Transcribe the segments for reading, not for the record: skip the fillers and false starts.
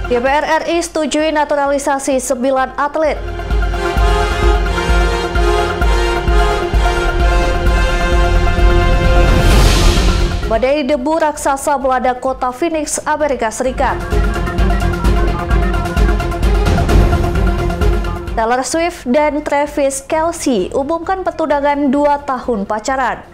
DPR RI setujui naturalisasi 9 atlet. Badai debu raksasa melanda kota Phoenix, Amerika Serikat. Taylor Swift dan Travis Kelce umumkan pertunangan 2 tahun pacaran.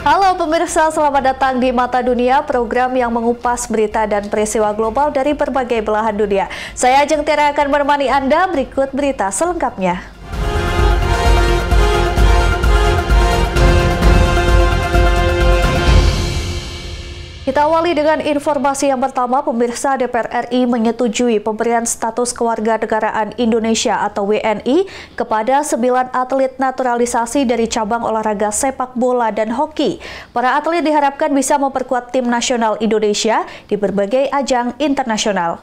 Halo pemirsa, selamat datang di Mata Dunia, program yang mengupas berita dan peristiwa global dari berbagai belahan dunia. Saya Ajeng Tiara akan menemani Anda, berikut berita selengkapnya. Kita awali dengan informasi yang pertama, pemirsa. DPR RI menyetujui pemberian status kewarganegaraan Indonesia atau WNI kepada 9 atlet naturalisasi dari cabang olahraga sepak bola dan hoki. Para atlet diharapkan bisa memperkuat tim nasional Indonesia di berbagai ajang internasional.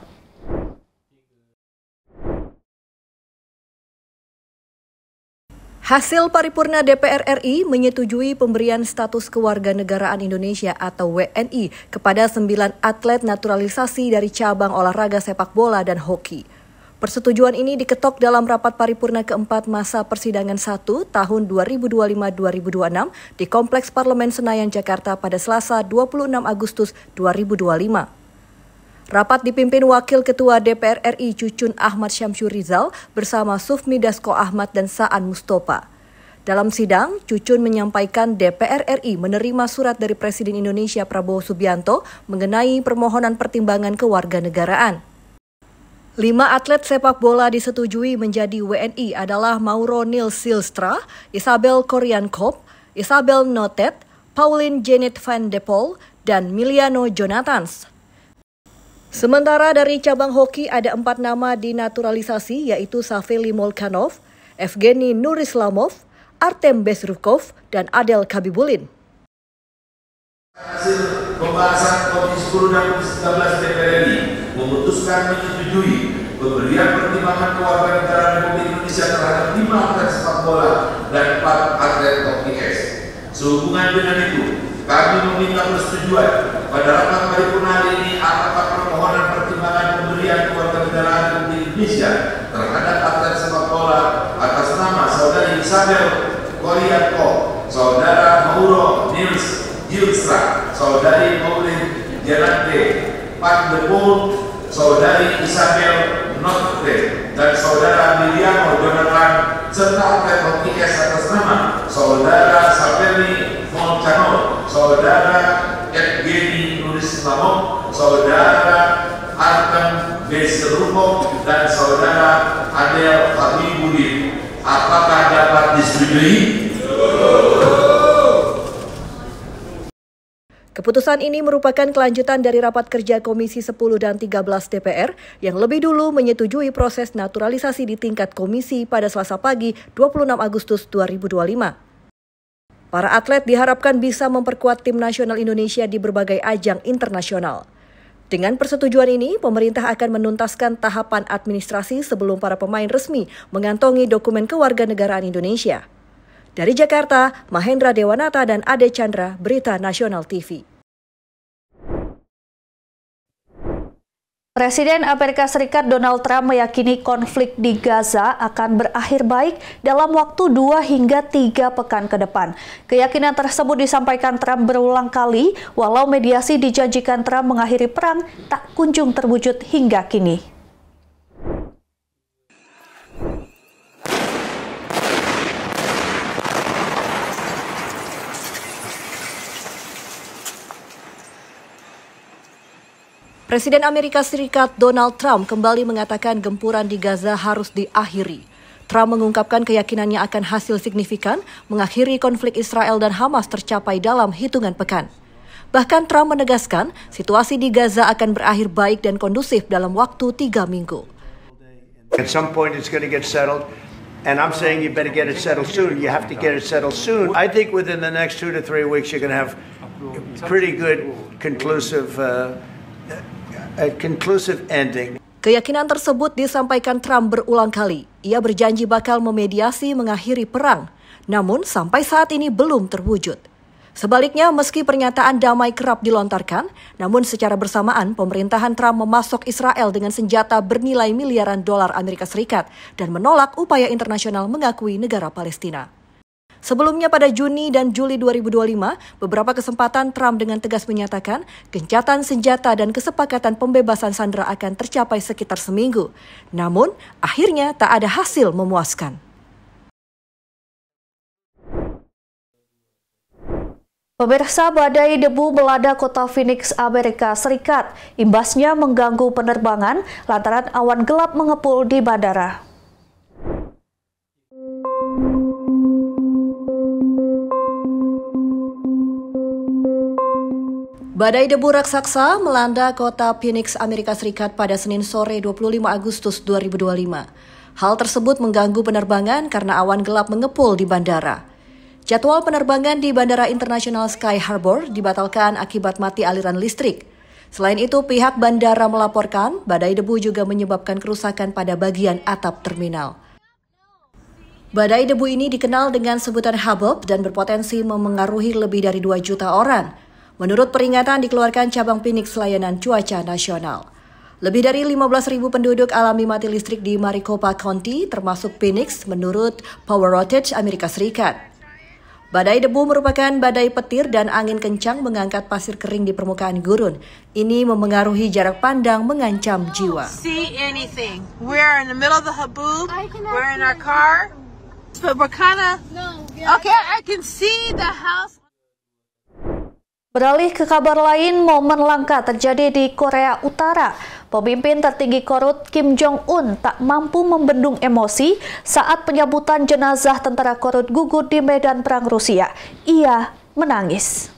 Hasil paripurna DPR RI menyetujui pemberian status kewarganegaraan Indonesia atau WNI kepada 9 atlet naturalisasi dari cabang olahraga sepak bola dan hoki. Persetujuan ini diketok dalam rapat paripurna keempat masa persidangan 1 tahun 2025-2026 di Kompleks Parlemen Senayan, Jakarta pada Selasa 26 Agustus 2025. Rapat dipimpin Wakil Ketua DPR RI Cucun Ahmad Syamsur Rizal bersama Sufmi Dasko Ahmad dan Saan Mustopa. Dalam sidang, Cucun menyampaikan DPR RI menerima surat dari Presiden Indonesia Prabowo Subianto mengenai permohonan pertimbangan kewarganegaraan. 5 atlet sepak bola disetujui menjadi WNI adalah Mauro Nils Silstra, Isabel Koryankop, Isabel Notet, Pauline Janet van de Pol, dan Miliano Jonathans. Sementara dari cabang hoki ada 4 nama dinaturalisasi, yaitu Saveli Molchanov, Evgeny Nurislamov, Artem Bezrukov, dan Adel Khabibulin. Hasil pembahasan Komisi 10 dan Komisi 19 DPR RI memutuskan menyetujui pemberian pertimbangan kewarganegaraan Republik Indonesia terhadap 5 atlet sepak bola dan 4 atlet hoki es. Sehubungan dengan itu, kami meminta persetujuan pada rapat paripurna hari ini atas permohonan pertimbangan pemberian kewarganegaraan Republik Indonesia terhadap atlet sepak bola atas nama Saudari Isabel Koryankop, Saudara Mauro Nils Silstra, Saudari Pauline Janet van de Pol, Saudari Isabel Notet, dan Saudara Miliano Jonathan, serta atlet hoki es atas nama Saudara Saveli Molchanov, Saudara Evgeny Nurislamov, Saudara Artem Bezrukov, dan Saudara Adel Khabibulin. Apakah dapat disetujui? Keputusan ini merupakan kelanjutan dari rapat kerja Komisi 10 dan 13 DPR yang lebih dulu menyetujui proses naturalisasi di tingkat komisi pada Selasa pagi 26 Agustus 2025. Para atlet diharapkan bisa memperkuat tim nasional Indonesia di berbagai ajang internasional. Dengan persetujuan ini, pemerintah akan menuntaskan tahapan administrasi sebelum para pemain resmi mengantongi dokumen kewarganegaraan Indonesia. Dari Jakarta, Mahendra Dewanata dan Ade Chandra, Berita Nasional TV. Presiden Amerika Serikat Donald Trump meyakini konflik di Gaza akan berakhir baik dalam waktu 2 hingga 3 pekan ke depan. Keyakinan tersebut disampaikan Trump berulang kali, walau mediasi dijanjikan Trump mengakhiri perang tak kunjung terwujud hingga kini. Presiden Amerika Serikat Donald Trump kembali mengatakan gempuran di Gaza harus diakhiri. Trump mengungkapkan keyakinannya akan hasil signifikan mengakhiri konflik Israel dan Hamas tercapai dalam hitungan pekan. Bahkan Trump menegaskan situasi di Gaza akan berakhir baik dan kondusif dalam waktu 3 minggu. At some point it's going to get settled. And I'm saying you better get it settled soon. You have to get it settled soon. I think within the next 2 to 3 weeks you're going to have pretty good conclusive ending. Keyakinan tersebut disampaikan Trump berulang kali. Ia berjanji bakal memediasi mengakhiri perang, namun sampai saat ini belum terwujud. Sebaliknya, meski pernyataan damai kerap dilontarkan, namun secara bersamaan pemerintahan Trump memasok Israel dengan senjata bernilai miliaran dolar Amerika Serikat dan menolak upaya internasional mengakui negara Palestina. Sebelumnya pada Juni dan Juli 2025, beberapa kesempatan Trump dengan tegas menyatakan gencatan senjata dan kesepakatan pembebasan sandera akan tercapai sekitar seminggu. Namun, akhirnya tak ada hasil memuaskan. Pemirsa, badai debu melanda kota Phoenix, Amerika Serikat. Imbasnya mengganggu penerbangan lantaran awan gelap mengepul di bandara. Badai debu raksasa melanda kota Phoenix, Amerika Serikat pada Senin sore 25 Agustus 2025. Hal tersebut mengganggu penerbangan karena awan gelap mengepul di bandara. Jadwal penerbangan di Bandara Internasional Sky Harbor dibatalkan akibat mati aliran listrik. Selain itu, pihak bandara melaporkan badai debu juga menyebabkan kerusakan pada bagian atap terminal. Badai debu ini dikenal dengan sebutan Habub dan berpotensi memengaruhi lebih dari 2 juta orang. Menurut peringatan dikeluarkan cabang Phoenix Layanan Cuaca Nasional. Lebih dari 15.000 penduduk alami mati listrik di Maricopa County, termasuk Phoenix, menurut Power Outage Amerika Serikat. Badai debu merupakan badai petir dan angin kencang mengangkat pasir kering di permukaan gurun. Ini memengaruhi jarak pandang, mengancam jiwa. See anything? We're in the middle of the haboob. We're in our car, but we're okay. I can see the house. Beralih ke kabar lain, momen langka terjadi di Korea Utara. Pemimpin tertinggi Korut Kim Jong-un tak mampu membendung emosi saat penyambutan jenazah tentara Korut gugur di medan perang Rusia. Ia menangis.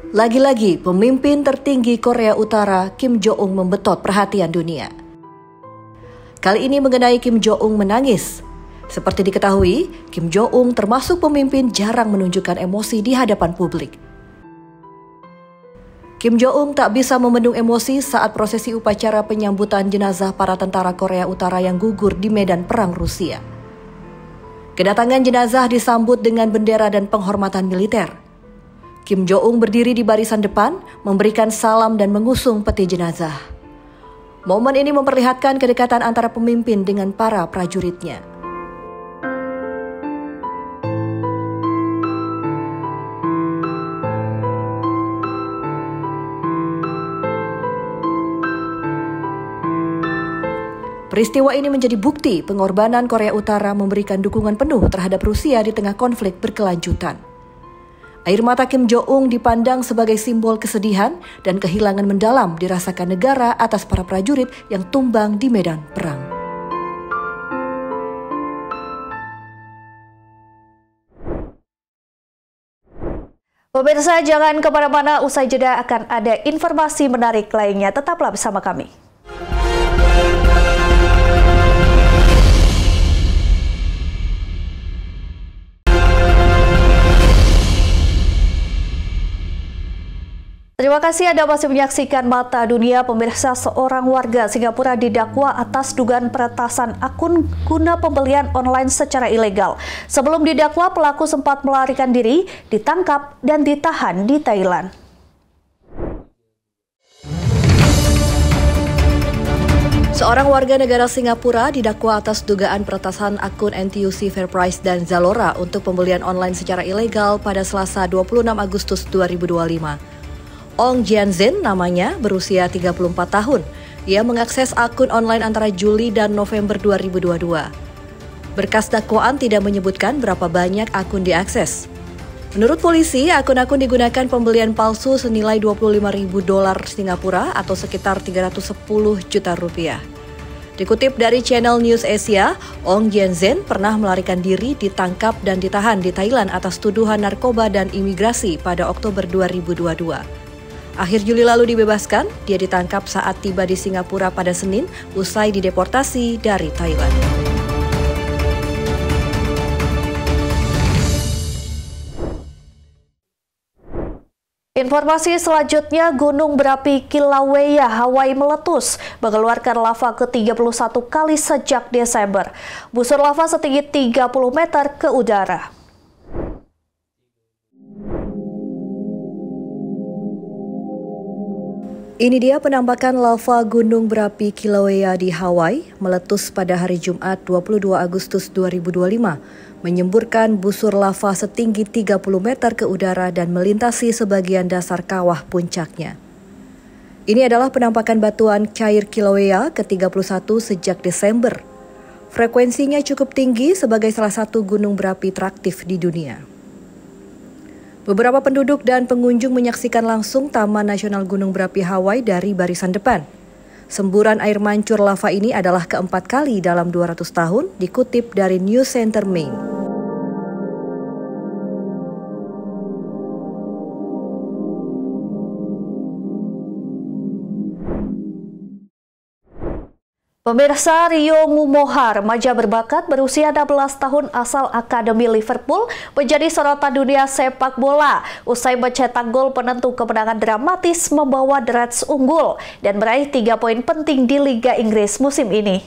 Lagi-lagi, pemimpin tertinggi Korea Utara Kim Jong-un membetot perhatian dunia. Kali ini mengenai Kim Jong-un menangis. Seperti diketahui, Kim Jong-un termasuk pemimpin jarang menunjukkan emosi di hadapan publik. Kim Jong-un tak bisa membendung emosi saat prosesi upacara penyambutan jenazah para tentara Korea Utara yang gugur di medan perang Rusia. Kedatangan jenazah disambut dengan bendera dan penghormatan militer. Kim Jong-un berdiri di barisan depan, memberikan salam dan mengusung peti jenazah. Momen ini memperlihatkan kedekatan antara pemimpin dengan para prajuritnya. Peristiwa ini menjadi bukti pengorbanan Korea Utara memberikan dukungan penuh terhadap Rusia di tengah konflik berkelanjutan. Air mata Kim Jong-un dipandang sebagai simbol kesedihan dan kehilangan mendalam dirasakan negara atas para prajurit yang tumbang di medan perang. Pemirsa, jangan kemana-mana, usai jeda akan ada informasi menarik lainnya. Tetaplah bersama kami. Terima kasih Anda masih menyaksikan Mata Dunia. Pemirsa, seorang warga Singapura didakwa atas dugaan peretasan akun guna pembelian online secara ilegal. Sebelum didakwa, pelaku sempat melarikan diri, ditangkap dan ditahan di Thailand. Seorang warga negara Singapura didakwa atas dugaan peretasan akun NTUC Fairprice dan Zalora untuk pembelian online secara ilegal pada Selasa 26 Agustus 2025. Ong Jianzhen namanya, berusia 34 tahun. Ia mengakses akun online antara Juli dan November 2022. Berkas dakwaan tidak menyebutkan berapa banyak akun diakses. Menurut polisi, akun-akun digunakan pembelian palsu senilai 25.000 dolar Singapura atau sekitar 310 juta rupiah. Dikutip dari channel News Asia, Ong Jianzhen pernah melarikan diri, ditangkap dan ditahan di Thailand atas tuduhan narkoba dan imigrasi pada Oktober 2022. Akhir Juli lalu dibebaskan, dia ditangkap saat tiba di Singapura pada Senin usai dideportasi dari Thailand. Informasi selanjutnya, gunung berapi Kilauea, Hawaii meletus, mengeluarkan lava ke-31 kali sejak Desember. Busur lava setinggi 30 meter ke udara. Ini dia penampakan lava gunung berapi Kilauea di Hawaii meletus pada hari Jumat 22 Agustus 2025. Menyemburkan busur lava setinggi 30 meter ke udara dan melintasi sebagian dasar kawah puncaknya. Ini adalah penampakan batuan cair Kilauea ke-31 sejak Desember. Frekuensinya cukup tinggi sebagai salah satu gunung berapi teraktif di dunia. Beberapa penduduk dan pengunjung menyaksikan langsung Taman Nasional Gunung Berapi Hawaii dari barisan depan. Semburan air mancur lava ini adalah keempat kali dalam 200 tahun, dikutip dari News Center Maine. Pemirsa, Rio Ngumoha, remaja berbakat berusia 16 tahun asal Akademi Liverpool, menjadi sorotan dunia sepak bola usai mencetak gol penentu kemenangan dramatis membawa The Reds unggul dan meraih 3 poin penting di Liga Inggris musim ini.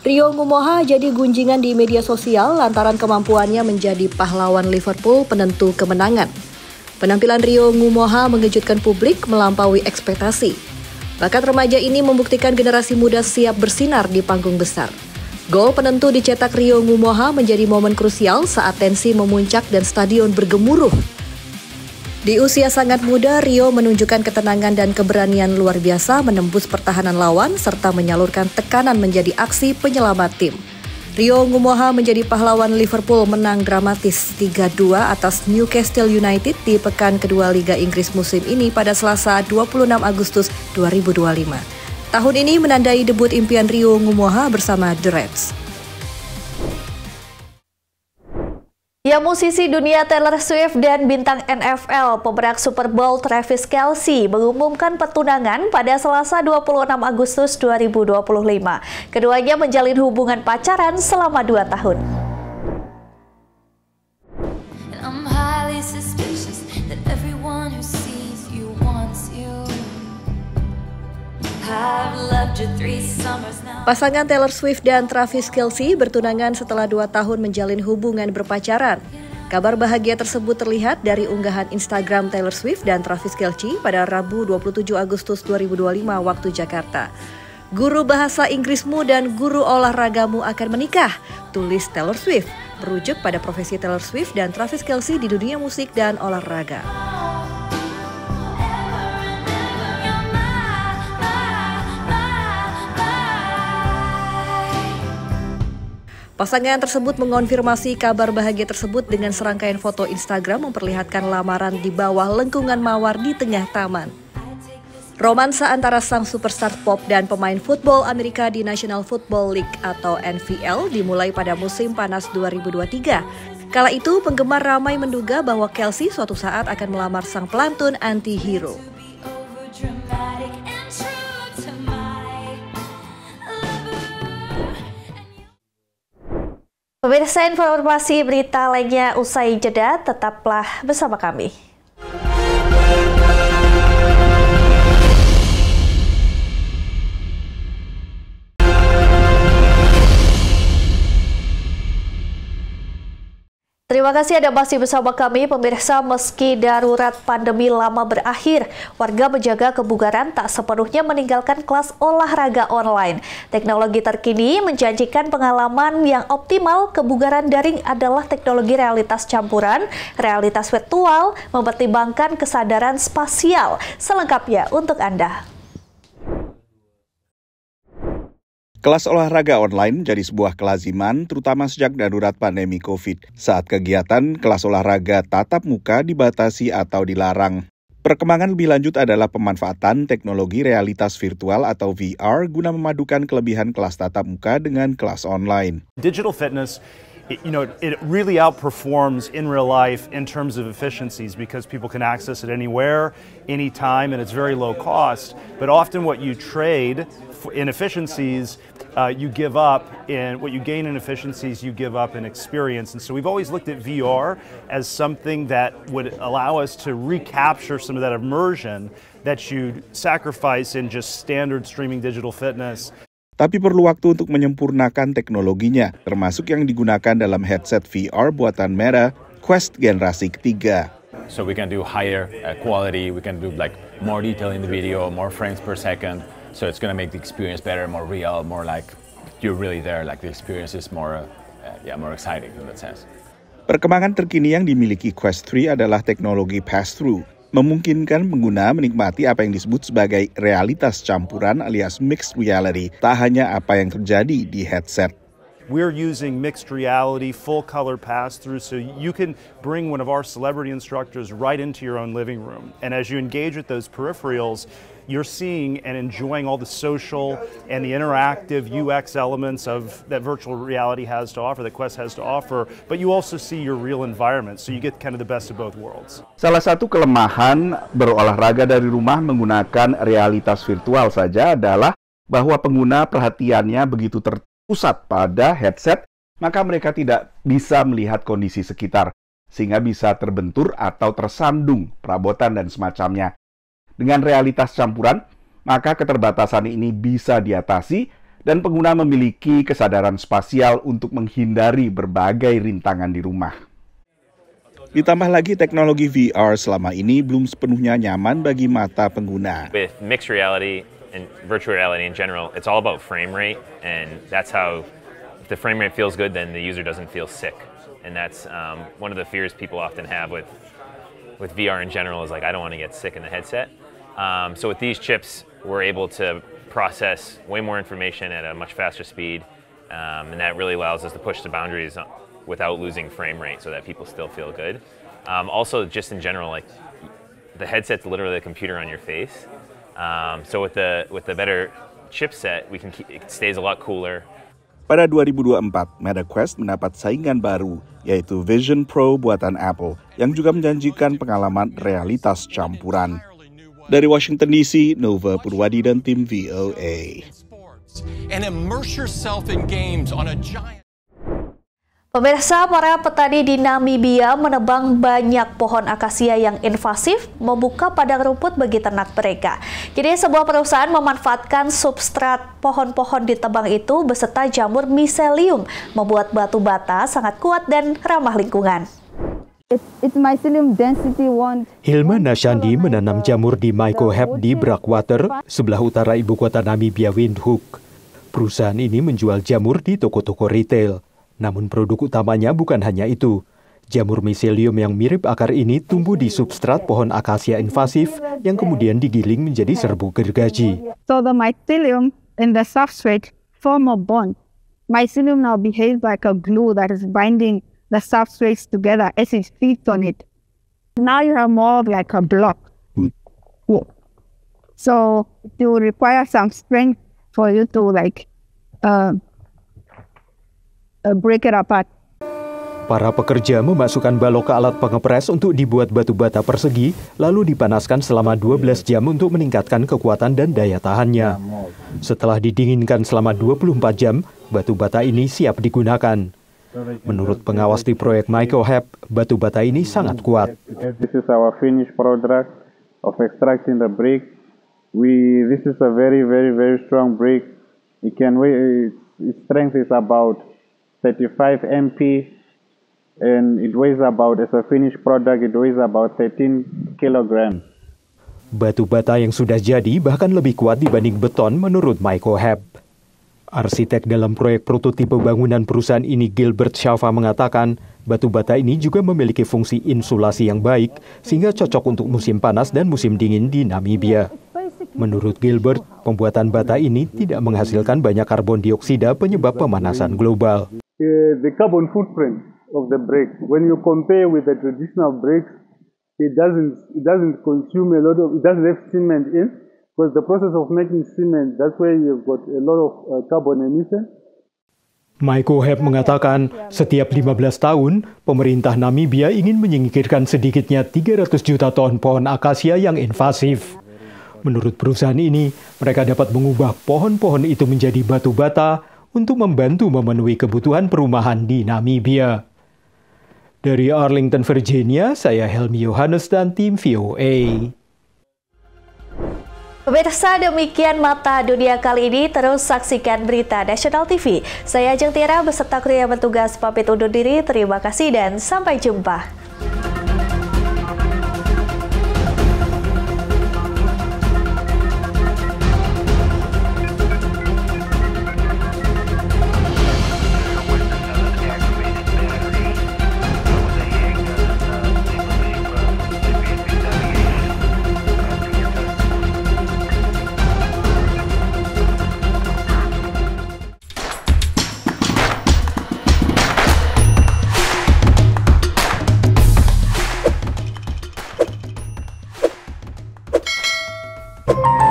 Rio Ngumoha jadi gunjingan di media sosial lantaran kemampuannya menjadi pahlawan Liverpool penentu kemenangan. Penampilan Rio Ngumoha mengejutkan publik melampaui ekspektasi. Bakat remaja ini membuktikan generasi muda siap bersinar di panggung besar. Gol penentu dicetak Rio Ngumoha menjadi momen krusial saat tensi memuncak dan stadion bergemuruh. Di usia sangat muda, Rio menunjukkan ketenangan dan keberanian luar biasa menembus pertahanan lawan serta menyalurkan tekanan menjadi aksi penyelamat tim. Rio Ngumoha menjadi pahlawan Liverpool menang dramatis 3-2 atas Newcastle United di pekan kedua Liga Inggris musim ini pada Selasa 26 Agustus 2025. Tahun ini menandai debut impian Rio Ngumoha bersama The Reds. Ya, musisi dunia Taylor Swift dan bintang NFL pemenang Super Bowl Travis Kelce mengumumkan pertunangan pada Selasa 26 Agustus 2025. Keduanya menjalin hubungan pacaran selama 2 tahun. Pasangan Taylor Swift dan Travis Kelce bertunangan setelah 2 tahun menjalin hubungan berpacaran. Kabar bahagia tersebut terlihat dari unggahan Instagram Taylor Swift dan Travis Kelce pada Rabu 27 Agustus 2025 waktu Jakarta. Guru bahasa Inggrismu dan guru olahragamu akan menikah, tulis Taylor Swift, merujuk pada profesi Taylor Swift dan Travis Kelce di dunia musik dan olahraga. Pasangan tersebut mengonfirmasi kabar bahagia tersebut dengan serangkaian foto Instagram memperlihatkan lamaran di bawah lengkungan mawar di tengah taman. Romansa antara sang superstar pop dan pemain football Amerika di National Football League atau NFL dimulai pada musim panas 2023. Kala itu, penggemar ramai menduga bahwa Kelce suatu saat akan melamar sang pelantun anti-hero. Pemirsa, informasi berita lainnya usai jeda, tetaplah bersama kami. Terima kasih Anda masih bersama kami, pemirsa. Meski darurat pandemi lama berakhir, warga menjaga kebugaran tak sepenuhnya meninggalkan kelas olahraga online. Teknologi terkini menjanjikan pengalaman yang optimal. Kebugaran daring adalah teknologi realitas campuran, realitas virtual, mempertimbangkan kesadaran spasial. Selengkapnya untuk Anda. Kelas olahraga online menjadi sebuah kelaziman, terutama sejak darurat pandemi COVID, saat kegiatan kelas olahraga tatap muka dibatasi atau dilarang. Perkembangan lebih lanjut adalah pemanfaatan teknologi realitas virtual atau VR guna memadukan kelebihan kelas tatap muka dengan kelas online. Digital fitness it really outperforms in real life in terms of efficiencies because people can access it anywhere, anytime, and it's very low cost. But often what you trade in efficiencies, you give up in what you gain in efficiencies, you give up in experience. And so we've always looked at VR as something that would allow us to recapture some of that immersion that you sacrifice in just standard streaming digital fitness. Tapi perlu waktu untuk menyempurnakan teknologinya, termasuk yang digunakan dalam headset VR buatan Meta Quest generasi ketiga. So we can do higher quality, we can do like more detail in the video, more frames per second. So it's going to make the experience better, more real, more like you're really there. Like the experience is more exciting in that sense. Perkembangan terkini yang dimiliki Quest 3 adalah teknologi pass-through, memungkinkan pengguna menikmati apa yang disebut sebagai realitas campuran alias mixed reality, tak hanya apa yang terjadi di headset. We're using mixed reality, full color pass-through, so you can bring one of our celebrity instructors right into your own living room. And as you engage with those peripherals, you're seeing and enjoying all the social and the interactive UX elements of that virtual reality has to offer, that Quest has to offer, but you also see your real environment, so you get kind of the best of both worlds. Salah satu kelemahan berolahraga dari rumah menggunakan realitas virtual saja adalah bahwa pengguna perhatiannya begitu terpusat pada headset, maka mereka tidak bisa melihat kondisi sekitar, sehingga bisa terbentur atau tersandung perabotan dan semacamnya. Dengan realitas campuran, maka keterbatasan ini bisa diatasi dan pengguna memiliki kesadaran spasial untuk menghindari berbagai rintangan di rumah. Ditambah lagi teknologi VR selama ini belum sepenuhnya nyaman bagi mata pengguna. With mixed reality and virtual reality in general, it's all about frame rate, and that's how if the frame rate feels good, then the user doesn't feel sick. And that's one of the fears people often have with VR in general is like, I don't want to get sick in the headset. So with these chips, we're able to process way more information at a much faster speed, and that really allows us to push the boundaries without losing frame rate so that people still feel good. Also, just in general, like the headset's literally a computer on your face. So with the better chipset, it stays a lot cooler. Pada 2024, Meta Quest mendapat saingan baru, yaitu Vision Pro buatan Apple, yang juga menjanjikan pengalaman realitas campuran. Dari Washington DC, Nova Purwadi dan tim VOA. Pemirsa, para petani di Namibia menebang banyak pohon akasia yang invasif, membuka padang rumput bagi ternak mereka. Jadi sebuah perusahaan memanfaatkan substrat pohon-pohon ditebang itu beserta jamur miselium, membuat batu bata sangat kuat dan ramah lingkungan. Hilma Nashandi menanam jamur di Mycohep di Breakwater, sebelah utara ibu kota Namibia, Windhoek. Perusahaan ini menjual jamur di toko-toko retail. Namun produk utamanya bukan hanya itu. Jamur miselium yang mirip akar ini tumbuh di substrat pohon akasia invasif yang kemudian digiling menjadi serbuk gergaji. So the mycelium in the substrate form a bond. Mycelium now behaves like a glue that is binding the substrates together as it feeds on it. Now you have more of like a block. So it will require some strength for you to break it apart. Para pekerja memasukkan balok ke alat pengepres untuk dibuat batu bata persegi, lalu dipanaskan selama 12 jam untuk meningkatkan kekuatan dan daya tahannya. Setelah didinginkan selama 24 jam, batu bata ini siap digunakan. Menurut pengawas di proyek Mycohep, batu bata ini sangat kuat. This is our finished product of extracting the brick. This is a very, very, very strong brick. Its strength is about 35 MP, and it weighs about, as a finished product, it weighs about 13 kilograms. Batu bata yang sudah jadi bahkan lebih kuat dibanding beton menurut Mycohep. Arsitek dalam proyek prototipe bangunan perusahaan ini, Gilbert Shafa, mengatakan batu bata ini juga memiliki fungsi insulasi yang baik sehingga cocok untuk musim panas dan musim dingin di Namibia. Menurut Gilbert, pembuatan bata ini tidak menghasilkan banyak karbon dioksida penyebab pemanasan global. The carbon footprint of the brick, when you compare with the traditional bricks, it doesn't consume a lot of, it doesn't have cement in. Because the process of making cement, that's where you've got a lot of carbon emission. Maiko-Heb mengatakan setiap 15 tahun, pemerintah Namibia ingin menyingkirkan sedikitnya 300 juta ton pohon akasia yang invasif. Menurut perusahaan ini, mereka dapat mengubah pohon-pohon itu menjadi batu bata untuk membantu memenuhi kebutuhan perumahan di Namibia. Dari Arlington, Virginia, saya Helmi Yohanes dan tim VOA. Pemirsa, demikian Mata Dunia kali ini. Terus saksikan berita Nasional TV. Saya Ajeng Tiara beserta kru yang bertugas pamit undur diri. Terima kasih dan sampai jumpa. You